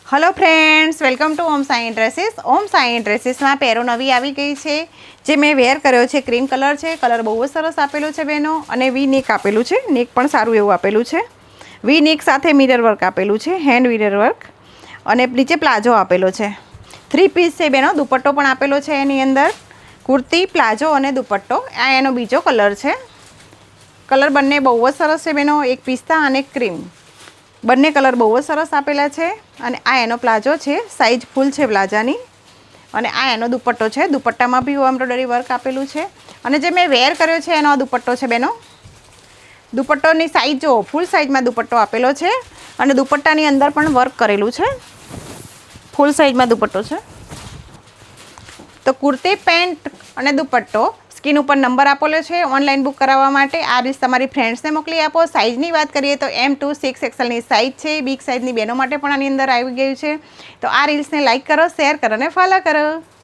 Hello friends, welcome to Om Sai dresses. Om Sai dresses में पेरो नवी आई गई है जे मैं वेर कर्यो छे। क्रीम कलर है, कलर बहुत सरस आपेलो है बहनों। अने वी नेक आपेलू है, नेक पण सारू एवुं आपेलू है। वी नेक साथे मिरर वर्क आपेलू है, हेन्ड मिरर वर्क। अने नीचे प्लाजो आपेलो है। 3 पीस है बहनों। दुपट्टो पण आपेलो है एनी अंदर। कुर्ती, प्लाजो अने दुपट्टो। आ एनो बीजो कलर है। कलर बंने बहुत सरस है बहनों, एक पिस्ता अने क्रीम। बंने कलर बहुत सरस आपेला है। अने आ एनो प्लाजो है, साइज फूल है प्लाजानी। अने आ एनो दुपट्टो है। दुपट्टा में भी एम्ब्रॉयडरी वर्क आपेलू है। अने जे मैं वेर कर्यो छे एनो दुपट्टो है बहनों। दुपट्टोनी साइज जो फूल साइज में दुपट्टो आपेलो है। अने दुपट्टानी अंदर पण वर्क करेलू है। फूल साइज में दुपट्टो है। तो कुर्ती, पेंट अने दुपट्टो स्कीन पर नंबर आपेलो है। ऑनलाइन बुक करावा माटे आ रील्स तमारी फ्रेंड्स ने मोकली आपो। साइजनी बात करिए तो M2 6 XL नी साइज है। बिग साइजनी बहनों माटे पण आनी अंदर आवी गई है। तो आ रील्स ने लाइक करो, शेर करो ने फॉलो करो।